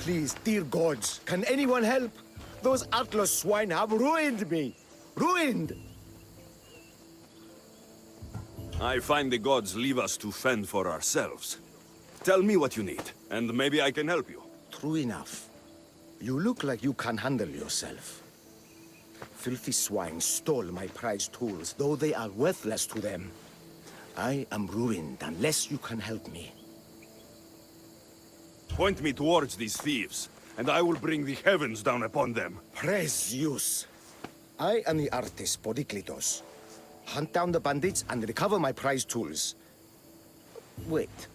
Please, dear gods, can anyone help? Those Atlas swine have ruined me! Ruined! I find the gods leave us to fend for ourselves. Tell me what you need, and maybe I can help you. True enough. You look like you can handle yourself. Filthy swine stole my prized tools, though they are worthless to them. I am ruined unless you can help me. Point me towards these thieves, and I will bring the heavens down upon them. Praise Zeus. I am the artist Podiklitos. Hunt down the bandits and recover my prized tools. Wait.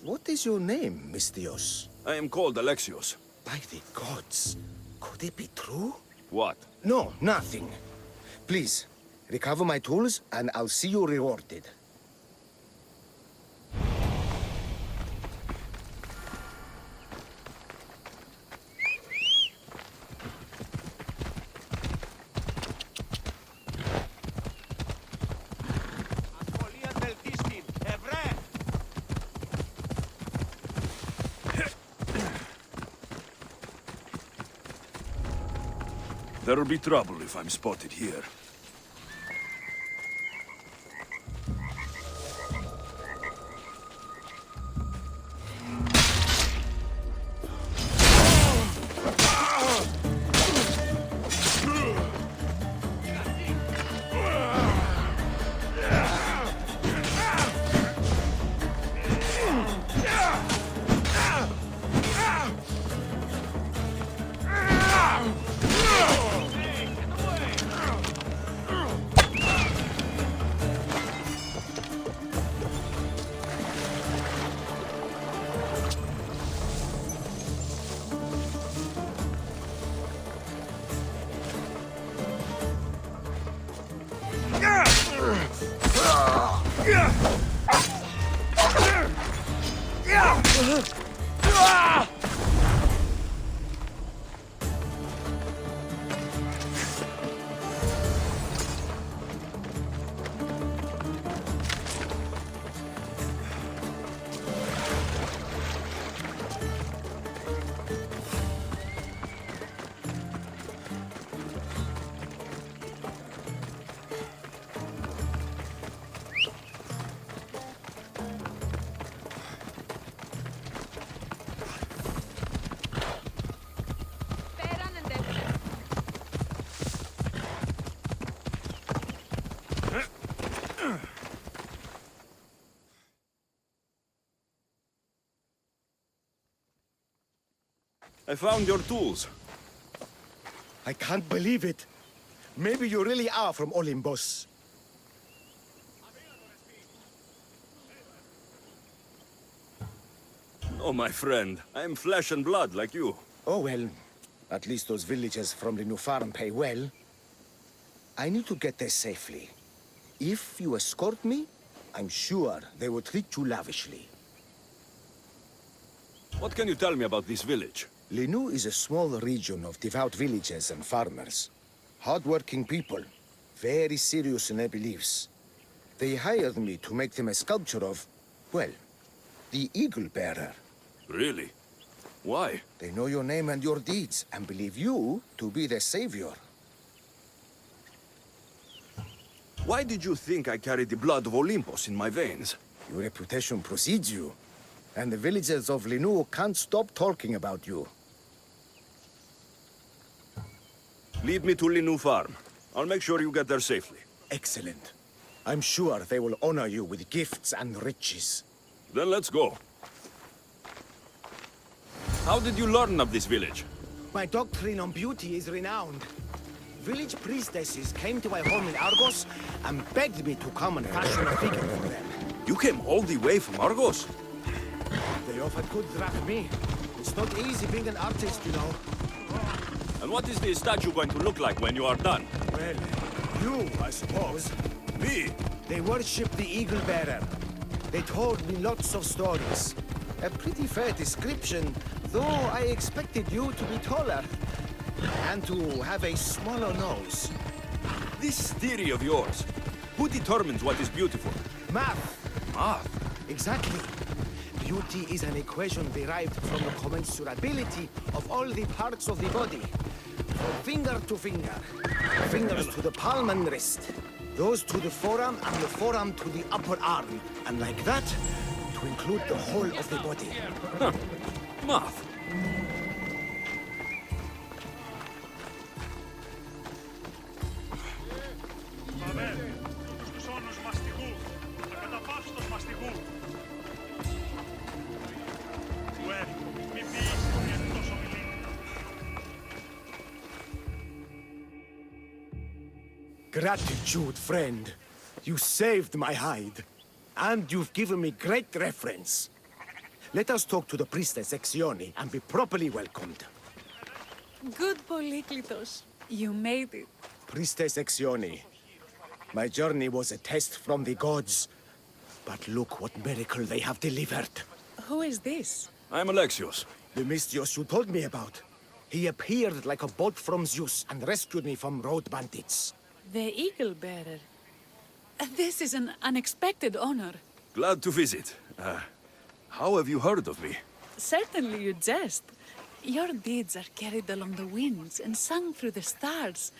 What is your name, Mystios? I am called Alexios. By the gods. Could it be true? What? No, nothing. Please, recover my tools and I'll see you rewarded. There'll be trouble if I'm spotted here. I found your tools. I can't believe it. Maybe you really are from Olympus. Oh, my friend. I am flesh and blood like you. Oh well, at least those villagers from the new farm pay well. I need to get there safely. If you escort me, I'm sure they will treat you lavishly. What can you tell me about this village? Linu is a small region of devout villagers and farmers. Hard-working people, very serious in their beliefs. They hired me to make them a sculpture of, well, the Eagle Bearer. Really? Why? They know your name and your deeds, and believe you to be their savior. Why did you think I carried the blood of Olympus in my veins? Your reputation precedes you, and the villagers of Linu can't stop talking about you. Lead me to Linu Farm. I'll make sure you get there safely. Excellent. I'm sure they will honor you with gifts and riches. Then let's go. How did you learn of this village? My doctrine on beauty is renowned. Village priestesses came to my home in Argos and begged me to come and fashion a figure for them. You came all the way from Argos? They offered good draft me. It's not easy being an artist, you know. And what is this statue going to look like when you are done? Well, you, I suppose. Me? They worship the Eagle Bearer. They told me lots of stories. A pretty fair description, though I expected you to be taller. And to have a smaller nose. This theory of yours, who determines what is beautiful? Math. Math? Exactly. Beauty is an equation derived from the commensurability of all the parts of the body. From finger to finger. Fingers to the palm and wrist. Those to the forearm and the forearm to the upper arm. And like that, to include the whole of the body. Huh. Math. Gratitude, friend. You saved my hide. And you've given me great reference. Let us talk to the priestess Exioni and be properly welcomed. Good Polyklitos. You made it. Priestess Exioni, my journey was a test from the gods. But look what miracle they have delivered. Who is this? I'm Alexios. The Mystios you told me about. He appeared like a bolt from Zeus and rescued me from road bandits. The Eagle Bearer. This is an unexpected honor. Glad to visit. How have you heard of me? Certainly you jest. Your deeds are carried along the winds and sung through the stars.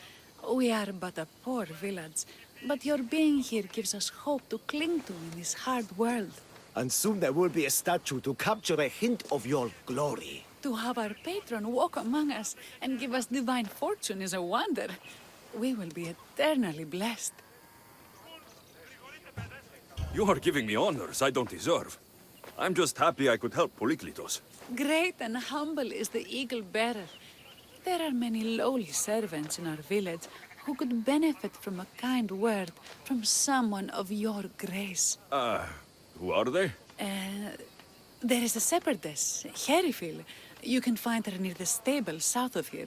We are but a poor village, but your being here gives us hope to cling to in this hard world. And soon there will be a statue to capture a hint of your glory. To have our patron walk among us and give us divine fortune is a wonder. We will be eternally blessed. You are giving me honors I don't deserve. I'm just happy I could help Polyklitos. Great and humble is the Eagle Bearer. There are many lowly servants in our village who could benefit from a kind word from someone of your grace. Who are they? There is a shepherdess, Herifil. You can find her near the stable south of here.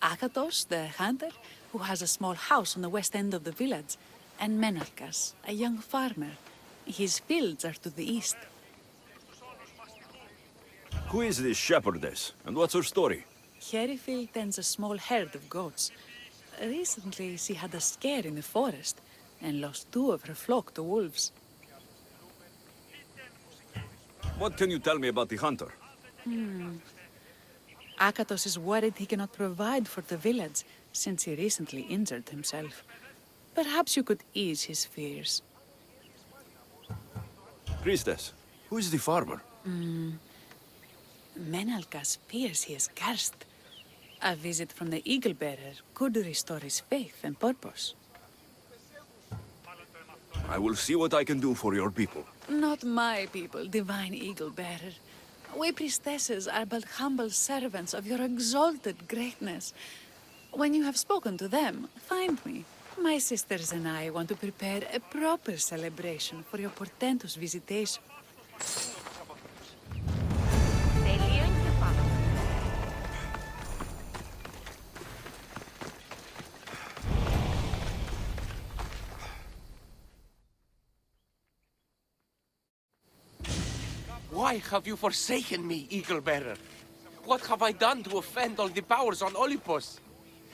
Akatos, the hunter, who has a small house on the west end of the village. And Menalkas, a young farmer. His fields are to the east. Who is this shepherdess, and what's her story? Herifil tends a small herd of goats. Recently, she had a scare in the forest and lost 2 of her flock to wolves. What can you tell me about the hunter? Akatos is worried he cannot provide for the village since he recently injured himself. Perhaps you could ease his fears. Priestess, who is the farmer? Menalkas fears he is cursed. A visit from the Eagle Bearer could restore his faith and purpose. I will see what I can do for your people. Not my people, divine Eagle Bearer. We priestesses are but humble servants of your exalted greatness. When you have spoken to them, find me. My sisters and I want to prepare a proper celebration for your portentous visitation. Why have you forsaken me, Eagle Bearer? What have I done to offend all the powers on Olympus?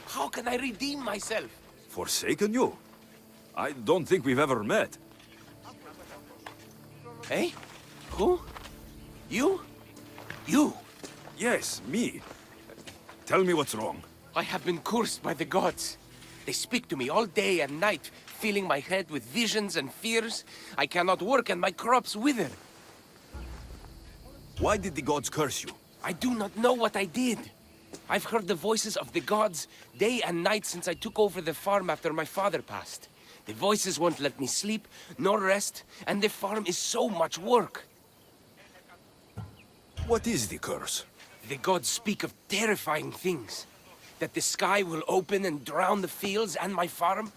How can I redeem myself? Forsaken you? I don't think we've ever met. Eh? Who? You? You? Yes, me. Tell me what's wrong. I have been cursed by the gods. They speak to me all day and night, filling my head with visions and fears. I cannot work and my crops wither. Why did the gods curse you? I do not know what I did. I've heard the voices of the gods day and night since I took over the farm after my father passed. The voices won't let me sleep, nor rest, and the farm is so much work. What is the curse? The gods speak of terrifying things. That the sky will open and drown the fields and my farm.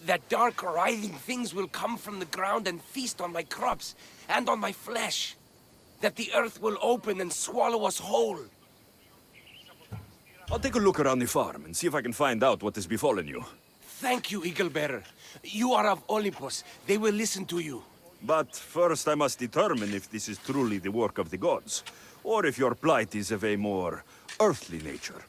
That dark, writhing things will come from the ground and feast on my crops and on my flesh. That the earth will open and swallow us whole. I'll take a look around the farm and see if I can find out what has befallen you. Thank you, Eagle Bearer. You are of Olympus. They will listen to you. But first I must determine if this is truly the work of the gods, or if your plight is of a more earthly nature.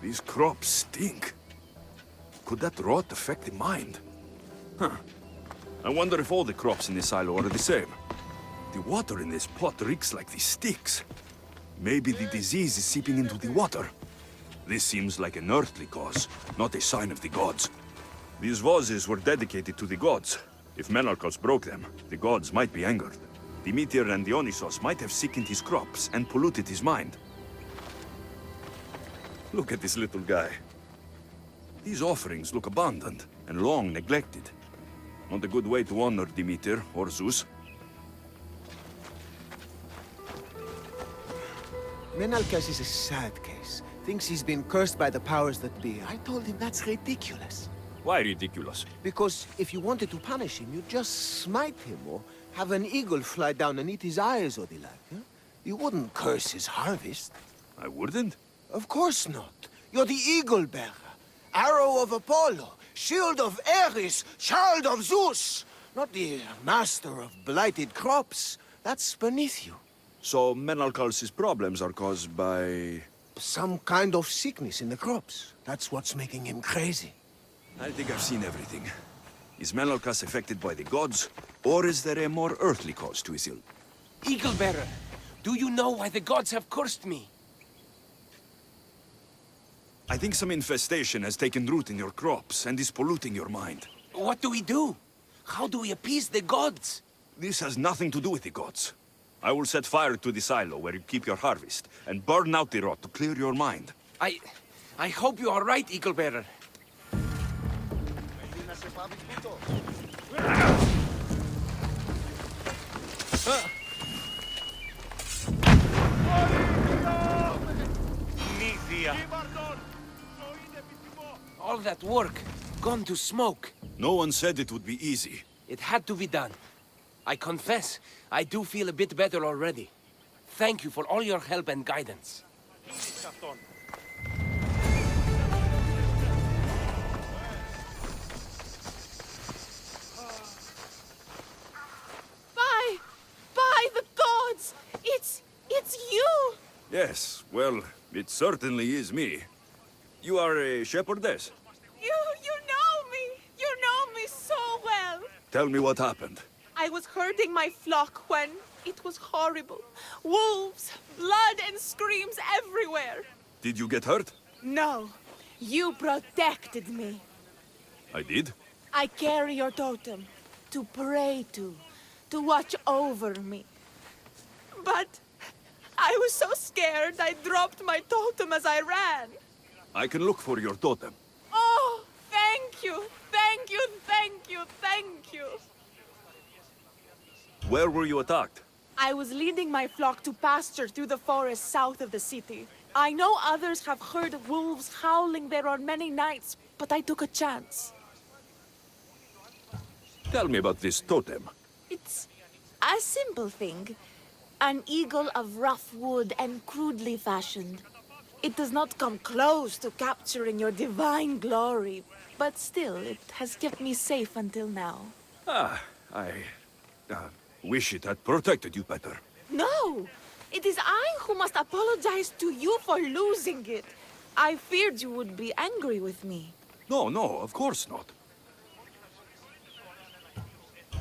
These crops stink. Could that rot affect the mind? Huh. I wonder if all the crops in this silo are the same. The water in this pot reeks like the sticks. Maybe the disease is seeping into the water. This seems like an earthly cause, not a sign of the gods. These vases were dedicated to the gods. If Menalcos broke them, the gods might be angered. Demeter and Dionysos might have sickened his crops and polluted his mind. Look at this little guy. These offerings look abandoned and long neglected. Not a good way to honor Demeter or Zeus. Menalcas is a sad case. Thinks he's been cursed by the powers that be. I told him that's ridiculous. Why ridiculous? Because if you wanted to punish him, you'd just smite him or have an eagle fly down and eat his eyes or the like. Huh? You wouldn't curse his harvest. I wouldn't? Of course not. You're the eagle bearer. Arrow of Apollo, shield of Ares, child of Zeus. Not the master of blighted crops. That's beneath you. So Menalcos' problems are caused by... Some kind of sickness in the crops. That's what's making him crazy. I think I've seen everything. Is Menalcos affected by the gods, or is there a more earthly cause to his ill? Eagle Bearer, do you know why the gods have cursed me? I think some infestation has taken root in your crops and is polluting your mind. What do we do? How do we appease the gods? This has nothing to do with the gods. I will set fire to the silo where you keep your harvest, and burn out the rot to clear your mind. I hope you are right, Eagle Bearer. All that work, gone to smoke. No one said it would be easy. It had to be done. I confess, I do feel a bit better already. Thank you for all your help and guidance. By the gods! It's you! Yes, well, it certainly is me. You are a shepherdess. You know me! You know me so well! Tell me what happened. I was herding my flock when it was horrible. Wolves, blood and screams everywhere. Did you get hurt? No, you protected me. I did. I carry your totem to pray to watch over me. But I was so scared I dropped my totem as I ran. I can look for your totem. Oh, thank you, thank you, thank you, thank you. Where were you attacked? I was leading my flock to pasture through the forest south of the city. I know others have heard wolves howling there on many nights, but I took a chance. Tell me about this totem. It's a simple thing. An eagle of rough wood and crudely fashioned. It does not come close to capturing your divine glory, but still, it has kept me safe until now. I wish it had protected you better. No! It is I who must apologize to you for losing it. I feared you would be angry with me. No, of course not.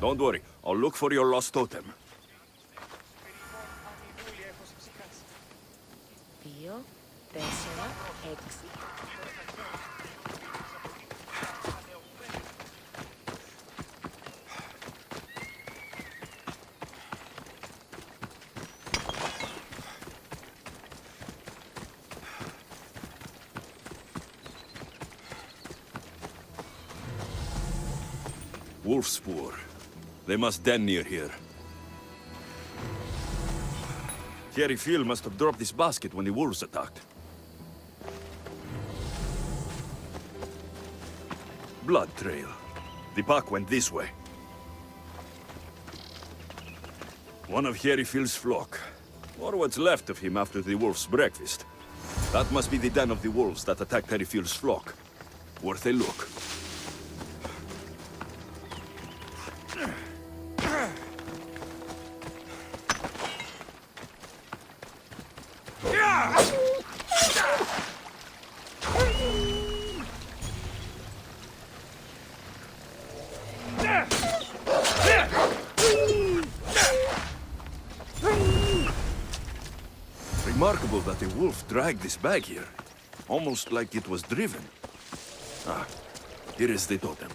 Don't worry, I'll look for your lost totem. Δύο, τέσσερα, έξι. Wolf spoor. They must den near here. Thierry Phil must have dropped this basket when the wolves attacked. Blood trail. The pack went this way. One of Thierry Phil's flock. Or what's left of him after the wolf's breakfast. That must be the den of the wolves that attacked Thierry Phil's flock. Worth a look. remarkable that a wolf dragged this bag here. Almost like it was driven. Ah, here is the totem.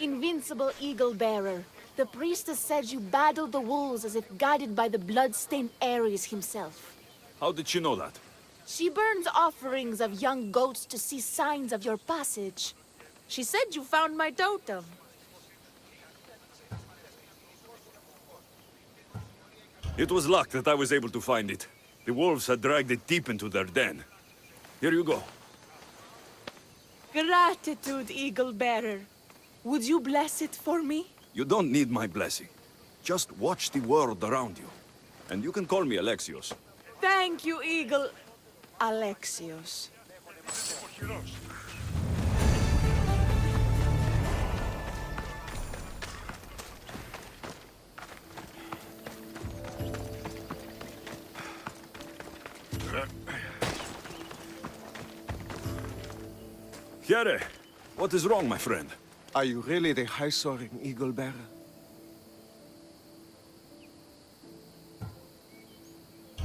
Invincible Eagle Bearer, the priestess said you battled the wolves as if guided by the blood-stained Ares himself. How did she know that? She burns offerings of young goats to see signs of your passage. She said you found my totem. It was luck that I was able to find it. The wolves had dragged it deep into their den. Here you go. Gratitude, Eagle Bearer. Would you bless it for me? You don't need my blessing. Just watch the world around you. And you can call me Alexios. Thank you, Eagle... Alexios. Here, what is wrong, my friend? Are you really the high-soaring Eagle Bearer?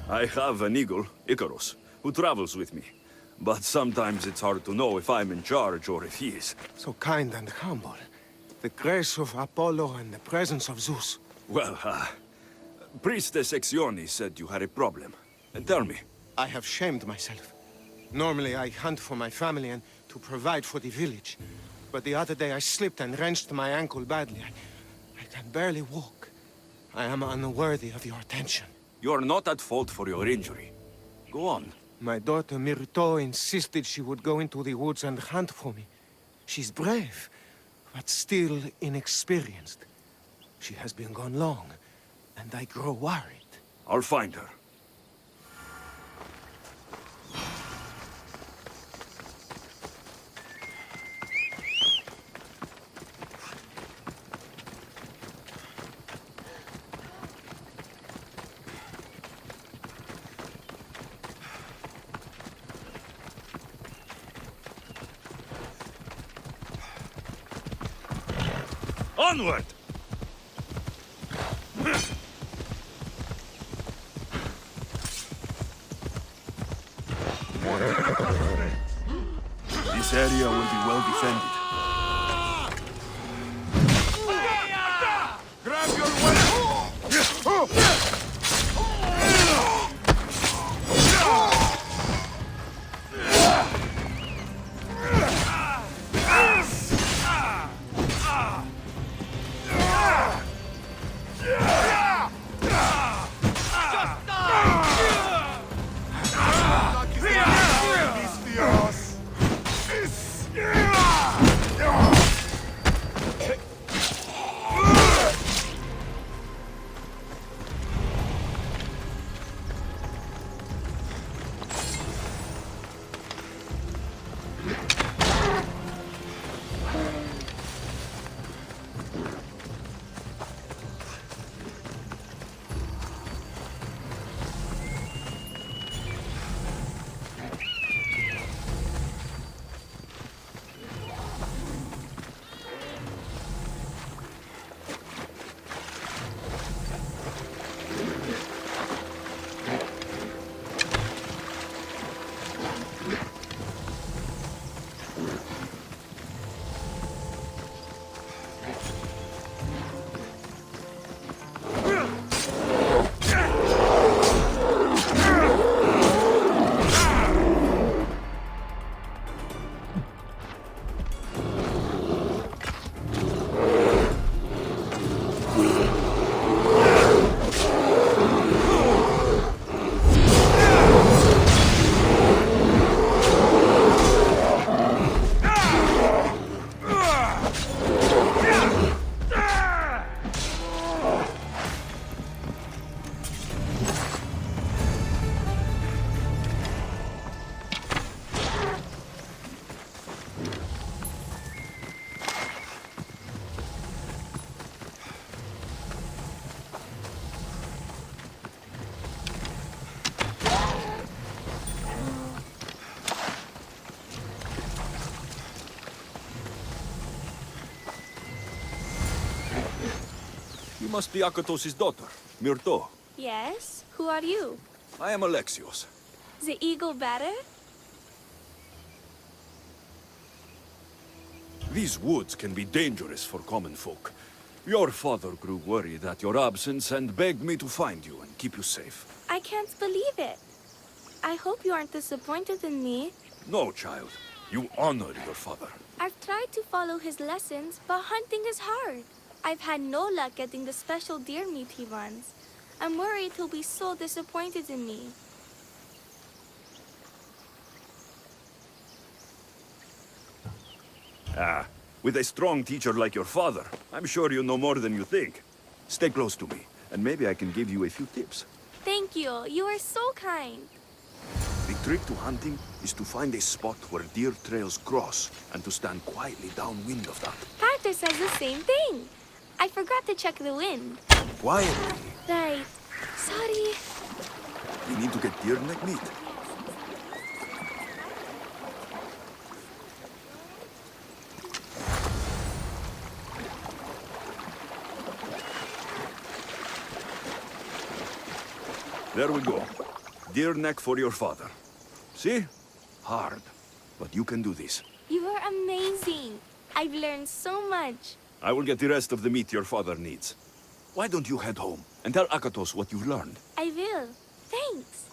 I have an eagle, Icarus, who travels with me. But sometimes it's hard to know if I'm in charge or if he is. So kind and humble. The grace of Apollo and the presence of Zeus. Well, Priestess Exione said you had a problem. Tell me. I have shamed myself. Normally I hunt for my family and to provide for the village. But the other day I slipped and wrenched my ankle badly. I can barely walk. I am unworthy of your attention. You're not at fault for your injury. Go on. My daughter Myrto insisted she would go into the woods and hunt for me. She's brave, but still inexperienced. She has been gone long, and I grow worried. I'll find her. Onward! This area will be well defended. Grab your weapon! must be Akatos' daughter, Myrto. Yes? Who are you? I am Alexios. The eagle bearer? These woods can be dangerous for common folk. Your father grew worried at your absence and begged me to find you and keep you safe. I can't believe it. I hope you aren't disappointed in me. No, child. You honor your father. I've tried to follow his lessons, but hunting is hard. I've had no luck getting the special deer meat he wants. I'm worried he'll be so disappointed in me. With a strong teacher like your father, I'm sure you know more than you think. Stay close to me, and maybe I can give you a few tips. Thank you. You are so kind. The trick to hunting is to find a spot where deer trails cross, and to stand quietly downwind of that. Carter says the same thing. I forgot to check the wind. Quietly. Right. Sorry. We need to get deer neck meat. There we go. Deer neck for your father. See? Hard. But you can do this. You are amazing. I've learned so much. I will get the rest of the meat your father needs. Why don't you head home and tell Akatos what you've learned? I will. Thanks.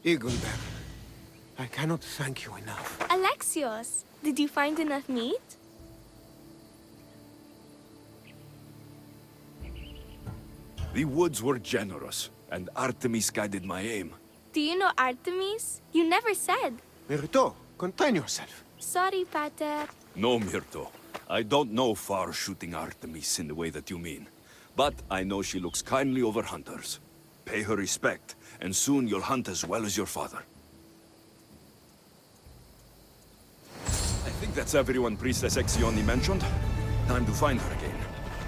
Eaglebearer, I cannot thank you enough. Alexios, did you find enough meat? The woods were generous, and Artemis guided my aim. Do you know Artemis? You never said. Myrto, contain yourself. Sorry, Pater. No, Myrto. I don't know far-shooting Artemis in the way that you mean. But I know she looks kindly over hunters. Pay her respect, and soon you'll hunt as well as your father. I think that's everyone Priestess Exioni mentioned. Time to find her again.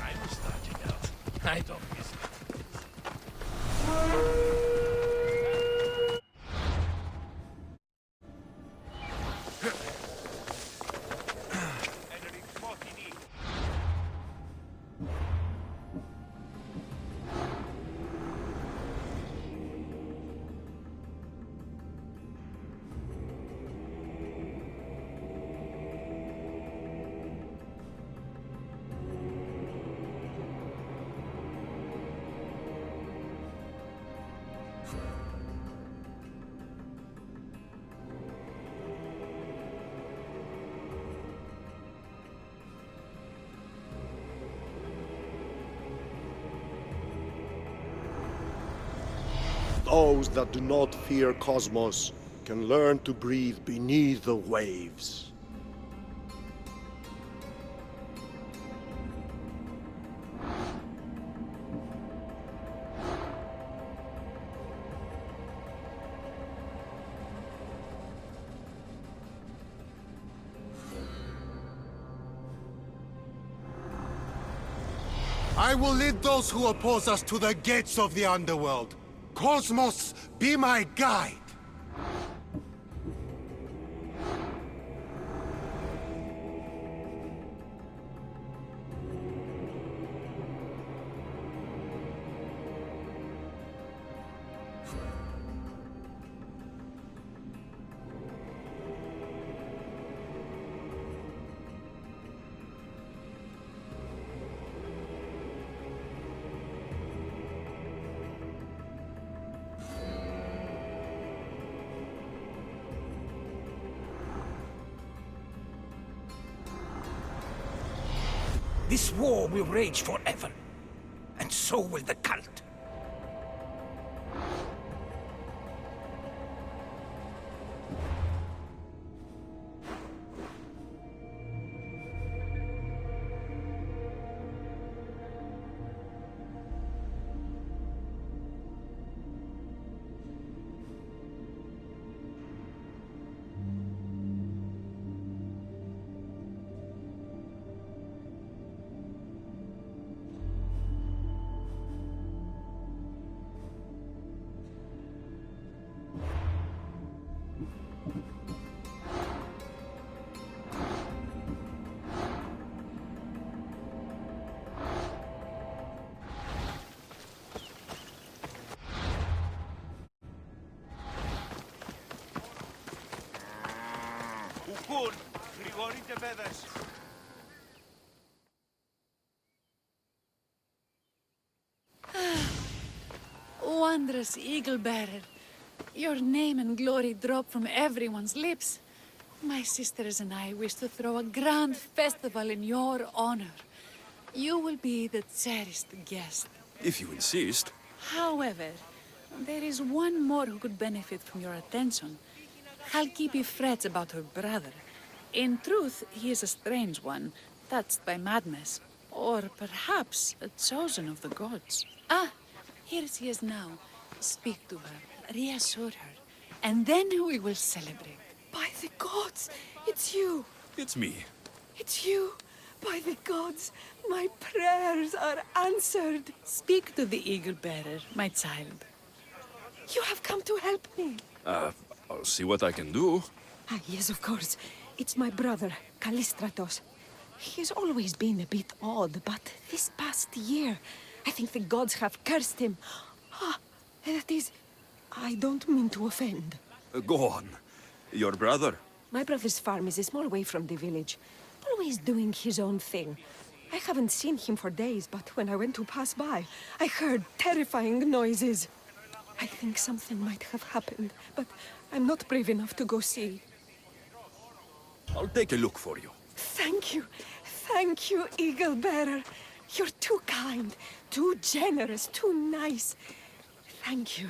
I was starting out. I don't miss it. Those that do not fear Cosmos can learn to breathe beneath the waves. I will lead those who oppose us to the gates of the underworld. Cosmos, be my guide! This war will rage forever, and so will the cult. Wondrous Eagle Bearer, your name and glory drop from everyone's lips. My sisters and I wish to throw a grand festival in your honor. You will be the cherished guest. If you insist. However, there is one more who could benefit from your attention. Halkipi frets about her brother. In truth, he is a strange one, touched by madness. Or perhaps a chosen of the gods. Ah, here she is now. Speak to her, reassure her, and then we will celebrate. By the gods, it's you! It's me. It's you! By the gods, my prayers are answered! Speak to the Eagle Bearer, my child. You have come to help me! I'll see what I can do. Ah, yes, of course. It's my brother, Callistratos. He's always been a bit odd, but this past year, I think the gods have cursed him. Ah, that is... I don't mean to offend. Go on. Your brother? My brother's farm is a small way from the village. Always doing his own thing. I haven't seen him for days, but when I went to pass by, I heard terrifying noises. I think something might have happened, but I'm not brave enough to go see. I'll take a look for you. Thank you. Thank you, Eagle Bearer. You're too kind, too generous, too nice. Thank you.